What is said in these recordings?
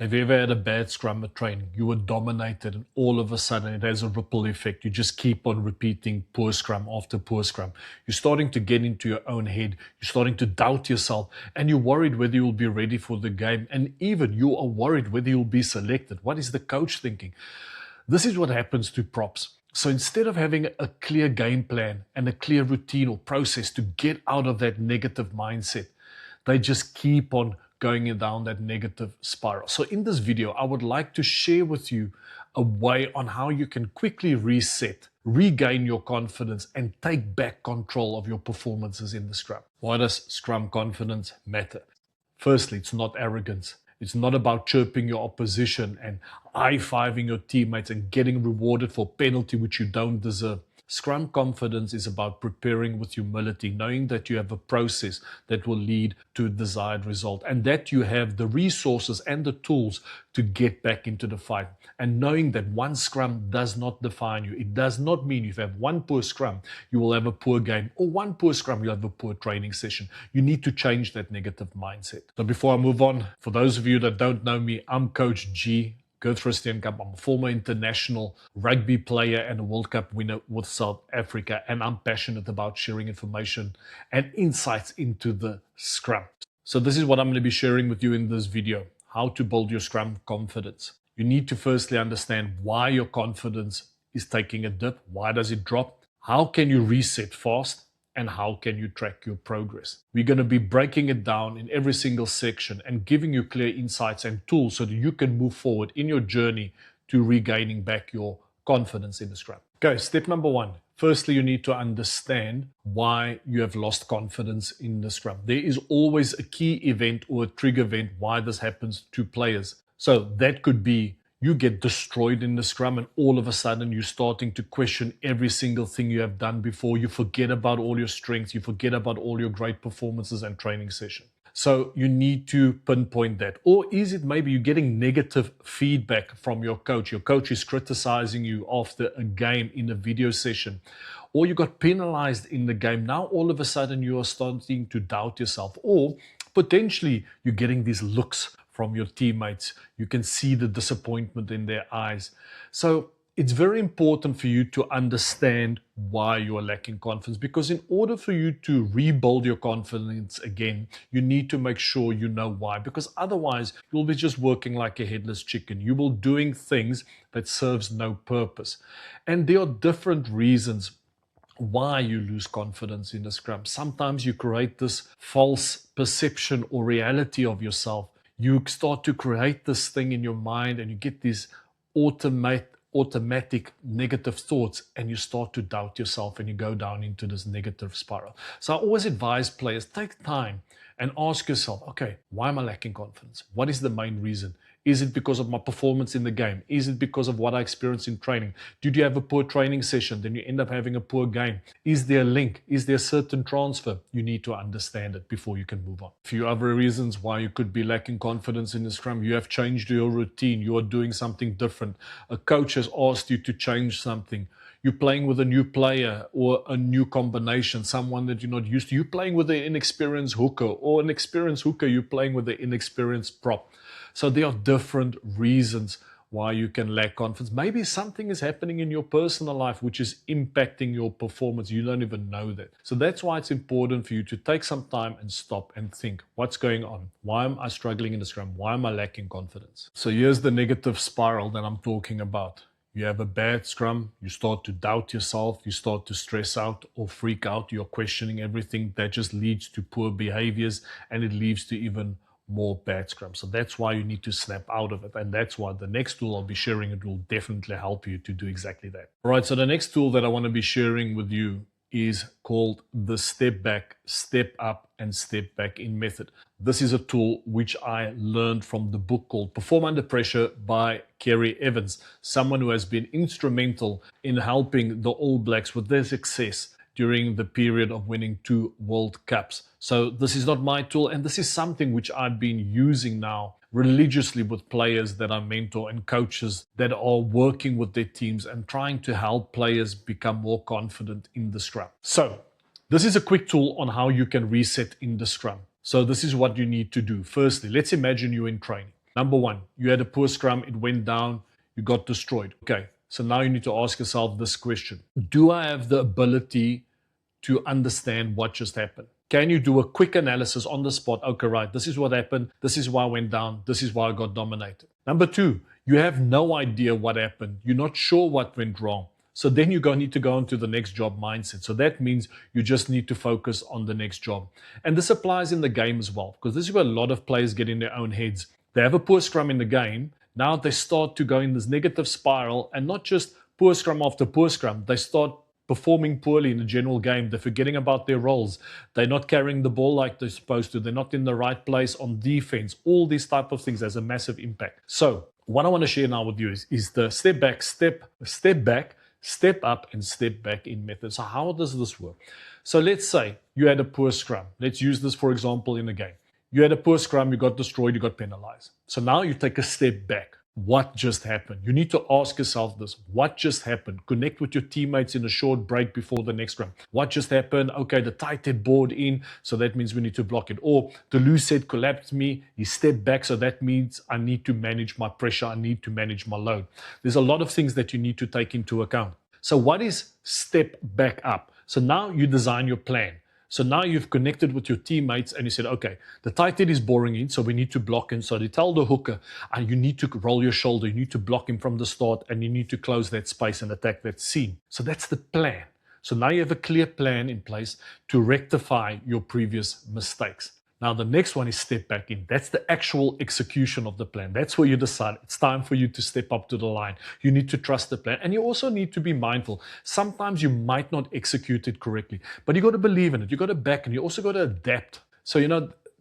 Have you ever had a bad scrum at training? You were dominated and all of a sudden it has a ripple effect. You just keep on repeating poor scrum after poor scrum. You're starting to get into your own head. You're starting to doubt yourself and you're worried whether you'll be ready for the game. And even you are worried whether you'll be selected. What is the coach thinking? This is what happens to props. So instead of having a clear game plan and a clear routine or process to get out of that negative mindset, they just keep on going down that negative spiral. So in this video, I would like to share with you a way on how you can quickly reset, regain your confidence, and take back control of your performances in the scrum. Why does scrum confidence matter? Firstly, it's not arrogance. It's not about chirping your opposition and high-fiving your teammates and getting rewarded for penalty which you don't deserve. Scrum confidence is about preparing with humility, knowing that you have a process that will lead to a desired result and that you have the resources and the tools to get back into the fight. And knowing that one scrum does not define you. It does not mean if you have one poor scrum, you will have a poor game, or one poor scrum, you'll have a poor training session. You need to change that negative mindset. So before I move on, for those of you that don't know me, I'm Coach G. I'm a former international rugby player and a World Cup winner with South Africa, and I'm passionate about sharing information and insights into the scrum. So this is what I'm going to be sharing with you in this video, how to build your scrum confidence. You need to firstly understand why your confidence is taking a dip. Why does it drop? How can you reset fast? And how can you track your progress? We're going to be breaking it down in every single section and giving you clear insights and tools so that you can move forward in your journey to regaining back your confidence in the scrum. Okay, step number one. Firstly, you need to understand why you have lost confidence in the scrum. There is always a key event or a trigger event why this happens to players. So that could be you get destroyed in the scrum and all of a sudden you're starting to question every single thing you have done before. You forget about all your strengths. You forget about all your great performances and training session. So you need to pinpoint that. Or is it maybe you're getting negative feedback from your coach? Your coach is criticizing you after a game in a video session. Or you got penalized in the game. Now all of a sudden you are starting to doubt yourself. Or potentially you're getting these looks from your teammates. You can see the disappointment in their eyes. So it's very important for you to understand why you are lacking confidence, because in order for you to rebuild your confidence again, you need to make sure you know why, because otherwise you'll be just working like a headless chicken. You will doing things that serves no purpose. And there are different reasons why you lose confidence in the scrum. Sometimes you create this false perception or reality of yourself. You start to create this thing in your mind and you get these automatic negative thoughts and you start to doubt yourself and you go down into this negative spiral. So I always advise players, take time and ask yourself, okay, why am I lacking confidence? What is the main reason? Is it because of my performance in the game? Is it because of what I experienced in training? Did you have a poor training session? Then you end up having a poor game. Is there a link? Is there a certain transfer? You need to understand it before you can move on. A few other reasons why you could be lacking confidence in the scrum. You have changed your routine. You are doing something different. A coach has asked you to change something. You're playing with a new player or a new combination, someone that you're not used to. You're playing with an inexperienced hooker, or an experienced hooker, you're playing with an inexperienced prop. So there are different reasons why you can lack confidence. Maybe something is happening in your personal life which is impacting your performance. You don't even know that. So that's why it's important for you to take some time and stop and think, what's going on? Why am I struggling in the scrum? Why am I lacking confidence? So here's the negative spiral that I'm talking about. You have a bad scrum, you start to doubt yourself, you start to stress out or freak out, you're questioning everything. That just leads to poor behaviors and it leads to even more bad scrum. So that's why you need to snap out of it. And that's why the next tool I'll be sharing, it will definitely help you to do exactly that. All right, so the next tool that I want to be sharing with you is called the step back, step up, and step back in method. This is a tool which I learned from the book called Perform Under Pressure by Kerry Evans, someone who has been instrumental in helping the All Blacks with their success during the period of winning 2 World Cups. So this is not my tool, and this is something which I've been using now religiously with players that I mentor and coaches that are working with their teams and trying to help players become more confident in the scrum. So this is a quick tool on how you can reset in the scrum. So this is what you need to do. Firstly, let's imagine you're in training. Number one, you had a poor scrum, it went down, you got destroyed. Okay, so now you need to ask yourself this question. Do I have the ability to understand what just happened? Can you do a quick analysis on the spot? Okay, right, this is what happened. This is why I went down. This is why I got dominated. Number two, you have no idea what happened. You're not sure what went wrong. So then you're going to need to go into the next job mindset. So that means you just need to focus on the next job. And this applies in the game as well, because this is where a lot of players get in their own heads. They have a poor scrum in the game. Now they start to go in this negative spiral, and not just poor scrum after poor scrum. They start performing poorly in the general game. They're forgetting about their roles. They're not carrying the ball like they're supposed to. They're not in the right place on defense. All these type of things has a massive impact. So what I want to share now with you is the step back, step back, step up, and step back in method. So how does this work? So let's say you had a poor scrum. Let's use this, for example, in a game. You had a poor scrum, you got destroyed, you got penalized. So now you take a step back. What just happened? You need to ask yourself this. What just happened? Connect with your teammates in a short break before the next scrum. What just happened? Okay, the tight head bored in, so that means we need to block it. Or the loose head collapsed me, he stepped back, so that means I need to manage my pressure, I need to manage my load. There's a lot of things that you need to take into account. So what is step back up? So now you design your plan. So now you've connected with your teammates and you said, okay, the tight head is boring in, so we need to block him. So they tell the hooker, and you need to roll your shoulder, you need to block him from the start, and you need to close that space and attack that seam. So that's the plan. So now you have a clear plan in place to rectify your previous mistakes. Now the next one is step back in. That's the actual execution of the plan. That's where you decide it's time for you to step up to the line. You need to trust the plan. And you also need to be mindful. Sometimes you might not execute it correctly, but you got to believe in it. You got to back, and you also got to adapt. So,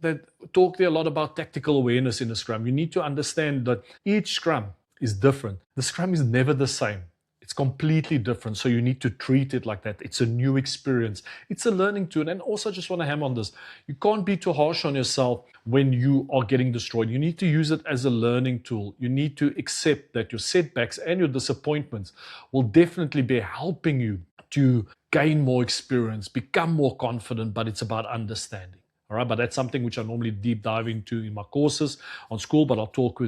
they talk there a lot about tactical awareness in a scrum. You need to understand that each scrum is different. The scrum is never the same. It's completely different. So you need to treat it like that. It's a new experience. It's a learning tool. And also just want to hammer on this. You can't be too harsh on yourself when you are getting destroyed. You need to use it as a learning tool. You need to accept that your setbacks and your disappointments will definitely be helping you to gain more experience, become more confident, but it's about understanding. All right, but that's something which I normally deep dive into in my courses on school, but I'll talk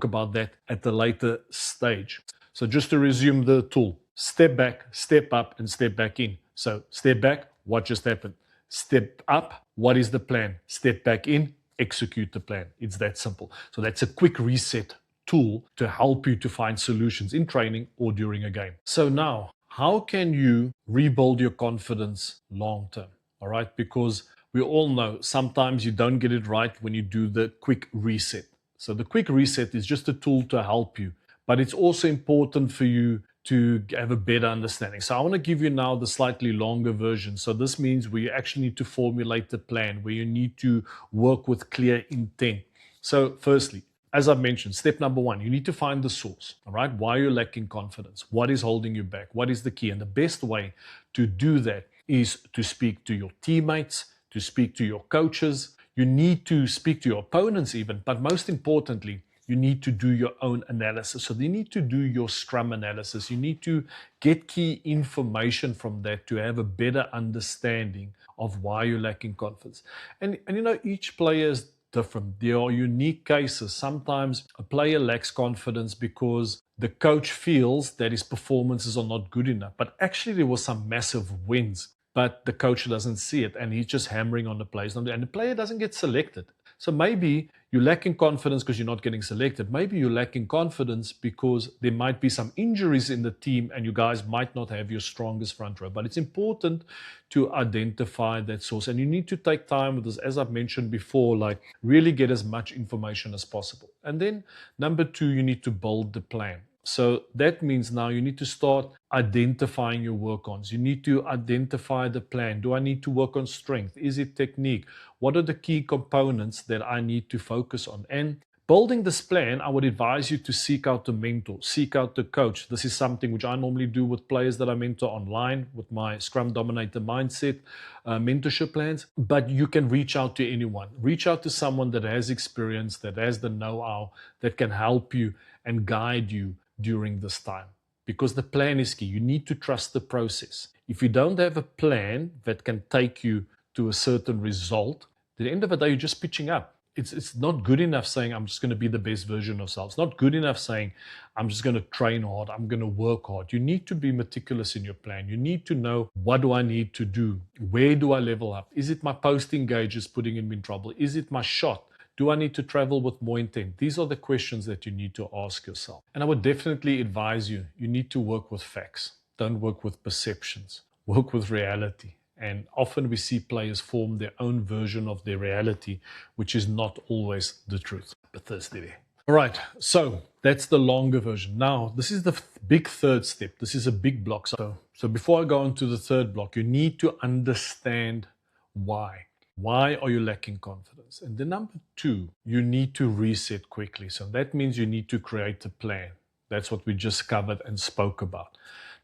about that at the later stage. So just to resume the tool, step back, step up, and step back in. So step back, what just happened? Step up, what is the plan? Step back in, execute the plan. It's that simple. So that's a quick reset tool to help you to find solutions in training or during a game. So now, how can you rebuild your confidence long term? All right, because we all know sometimes you don't get it right when you do the quick reset. So the quick reset is just a tool to help you. But it's also important for you to have a better understanding. So I want to give you now the slightly longer version. So this means where you actually need to formulate the plan, where you need to work with clear intent. So firstly, as I've mentioned, step number one, you need to find the source. All right, why are you lacking confidence? What is holding you back? What is the key? And the best way to do that is to speak to your teammates, to speak to your coaches. You need to speak to your opponents even, but most importantly, you need to do your own analysis. So you need to do your scrum analysis. You need to get key information from that to have a better understanding of why you're lacking confidence. And each player is different. There are unique cases. Sometimes a player lacks confidence because the coach feels that his performances are not good enough. But actually there was some massive wins, but the coach doesn't see it and he's just hammering on the players. And the player doesn't get selected. So maybe you're lacking confidence because you're not getting selected. Maybe you're lacking confidence because there might be some injuries in the team and you guys might not have your strongest front row. But it's important to identify that source. And you need to take time with this, as I've mentioned before, like really get as much information as possible. And then number two, you need to build the plan. So that means now you need to start identifying your work-ons. You need to identify the plan. Do I need to work on strength? Is it technique? What are the key components that I need to focus on? And building this plan, I would advise you to seek out a mentor, seek out the coach. This is something which I normally do with players that I mentor online with my Scrum Dominator mindset mentorship plans. But you can reach out to anyone. Reach out to someone that has experience, that has the know-how, that can help you and guide you during this time, because the plan is key. You need to trust the process. If you don't have a plan that can take you to a certain result, at the end of the day, you're just pitching up. It's not good enough saying I'm just going to be the best version of self. It's not good enough saying I'm just going to train hard, I'm going to work hard. You need to be meticulous in your plan. You need to know, what do I need to do? Where do I level up? Is it my post engages putting me in trouble? Is it my shot? Do I need to travel with more intent? These are the questions that you need to ask yourself. And I would definitely advise you, you need to work with facts. Don't work with perceptions. Work with reality. And often we see players form their own version of their reality, which is not always the truth. But Thursday there. All right, so that's the longer version. Now, this is the big third step. This is a big block. So before I go on to the third block, you need to understand why. Why are you lacking confidence? And then number two, you need to reset quickly. So that means you need to create a plan. That's what we just covered and spoke about.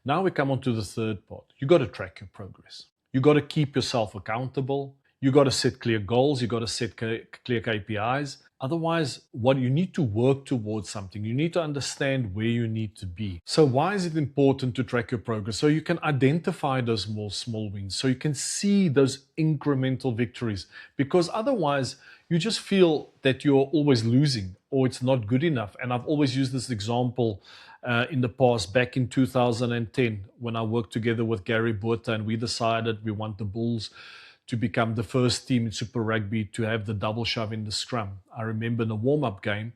Now we come on to the third part. You got to track your progress. You got to keep yourself accountable. You got to set clear goals. You got to set clear KPIs. Otherwise, what you need to work towards something. You need to understand where you need to be. So why is it important to track your progress? So you can identify those more small wins. So you can see those incremental victories. Because otherwise, you just feel that you're always losing or it's not good enough. And I've always used this example in the past, back in 2010, when I worked together with Gary Botha and we decided we want the Bulls to become the first team in Super Rugby to have the double shove in the scrum. I remember in the warm-up game,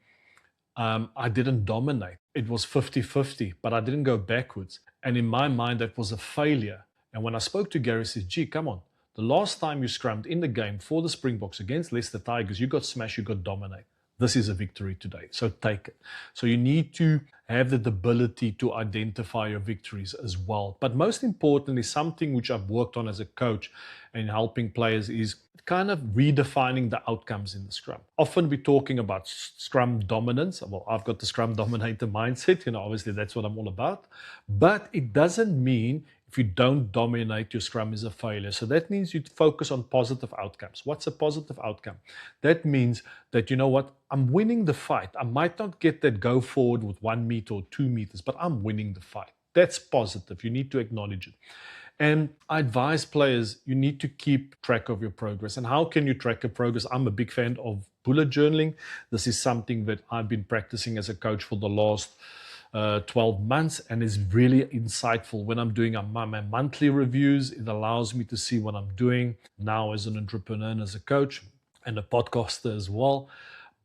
I didn't dominate. It was 50-50, but I didn't go backwards. And in my mind, that was a failure. And when I spoke to Gary, he said, gee, come on. The last time you scrummed in the game for the Springboks against Leicester Tigers, you got smashed, you got dominated. This is a victory today, so take it. So you need to have the ability to identify your victories as well. But most importantly, something which I've worked on as a coach and helping players is kind of redefining the outcomes in the scrum. Often we're talking about scrum dominance. Well, I've got the scrum dominator mindset, obviously that's what I'm all about. But it doesn't mean if you don't dominate, your scrum is a failure. So that means you focus on positive outcomes. What's a positive outcome? That means that, I'm winning the fight. I might not get that go forward with 1 meter or 2 meters, but I'm winning the fight. That's positive. You need to acknowledge it. And I advise players, you need to keep track of your progress. And how can you track your progress? I'm a big fan of bullet journaling. This is something that I've been practicing as a coach for the last 12 months, and is really insightful. When I'm doing my monthly reviews, it allows me to see what I'm doing now as an entrepreneur and as a coach and a podcaster as well.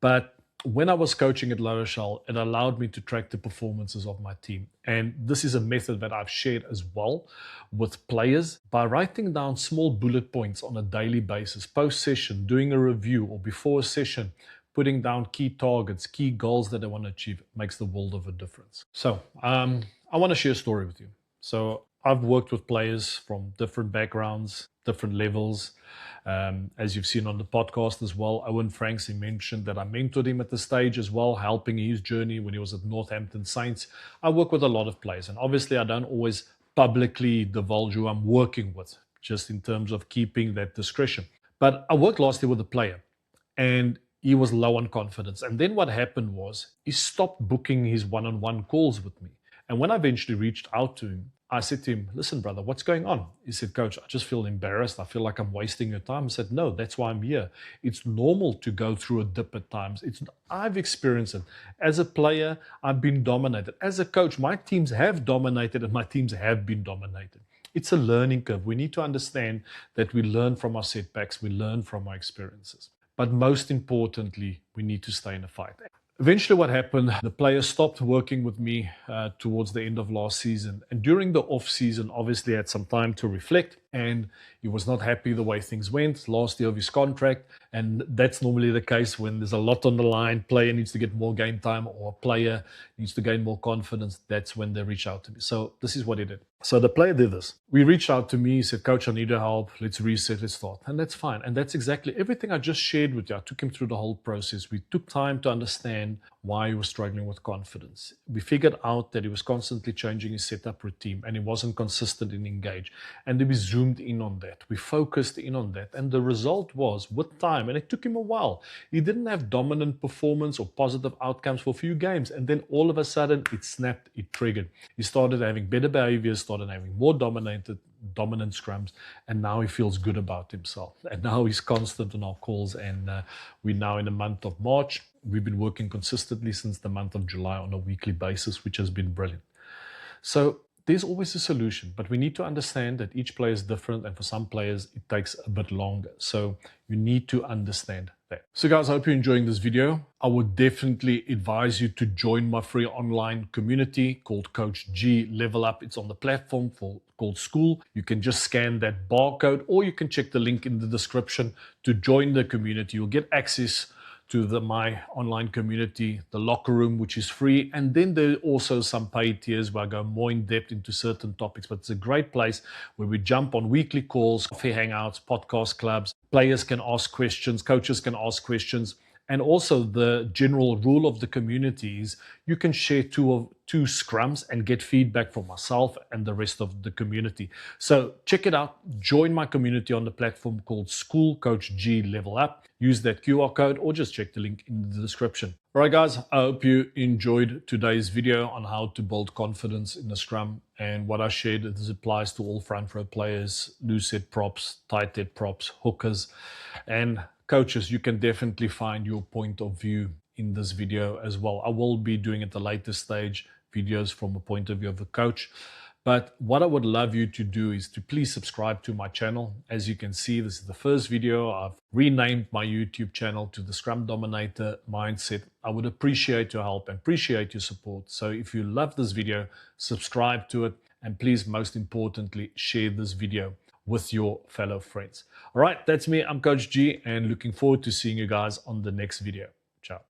But when I was coaching at La Rochelle, it allowed me to track the performances of my team. And this is a method that I've shared as well with players. By writing down small bullet points on a daily basis, post-session, doing a review, or before a session, putting down key targets, key goals that I want to achieve, makes the world of a difference. So I want to share a story with you. So I've worked with players from different backgrounds, different levels. As you've seen on the podcast as well, Owen Franks, he mentioned that I mentored him at the stage as well, helping his journey when he was at Northampton Saints. I work with a lot of players, and obviously I don't always publicly divulge who I'm working with, just in terms of keeping that discretion. But I worked last year with a player, and he was low on confidence. And then what happened was he stopped booking his one-on-one calls with me. And when I eventually reached out to him, I said to him, listen, brother, what's going on? He said, coach, I just feel embarrassed. I feel like I'm wasting your time. I said, no, that's why I'm here. It's normal to go through a dip at times. I've experienced it. As a player, I've been dominated. As a coach, my teams have dominated and my teams have been dominated. It's a learning curve. We need to understand that we learn from our setbacks. We learn from our experiences. But most importantly, we need to stay in the fight. Eventually what happened, the player stopped working with me towards the end of last season. And during the off season, obviously had some time to reflect, and he was not happy the way things went, last year of his contract. And that's normally the case when there's a lot on the line, player needs to get more game time or a player needs to gain more confidence. That's when they reach out to me. So this is what he did. So the player did this. We reached out to me, he said, coach, I need your help. Let's reset, let's start. And that's fine. And that's exactly everything I just shared with you. I took him through the whole process. We took time to understand why he was struggling with confidence. We figured out that he was constantly changing his setup routine and he wasn't consistent and engaged. And then we zoomed in on that. We focused in on that. And the result was, with time, and it took him a while, he didn't have dominant performance or positive outcomes for a few games. And then all of a sudden, it snapped, it triggered. He started having better behaviors, started started having more dominant scrums, and now he feels good about himself. And now he's constant on our calls, and we're now in the month of March. We've been working consistently since the month of July on a weekly basis, which has been brilliant. So there's always a solution, but we need to understand that each player is different, and for some players it takes a bit longer. So you need to understand that. So guys, I hope you're enjoying this video. I would definitely advise you to join my free online community called Coach G Level Up. It's on the platform called School. You can just scan that barcode, or you can check the link in the description to join the community. You'll get access to my online community, the locker room, which is free. And then there are also some paid tiers where I go more in depth into certain topics. But it's a great place where we jump on weekly calls, coffee hangouts, podcast clubs. Players can ask questions, coaches can ask questions. And also the general rule of the community is you can share two scrums and get feedback from myself and the rest of the community. So check it out. Join my community on the platform called School Coach G Level Up. Use that QR code or just check the link in the description. All right, guys, I hope you enjoyed today's video on how to build confidence in the scrum. And what I shared, this applies to all front row players, loose head props, tight head props, hookers, and coaches. You can definitely find your point of view in this video as well. I will be doing at the later stage videos from a point of view of a coach. But what I would love you to do is to please subscribe to my channel. As you can see, this is the first video. I've renamed my YouTube channel to the Scrum Dominator Mindset. I would appreciate your help and appreciate your support. So if you love this video, subscribe to it. And please, most importantly, share this video with your fellow friends. All right, that's me. I'm Coach G, and looking forward to seeing you guys on the next video. Ciao.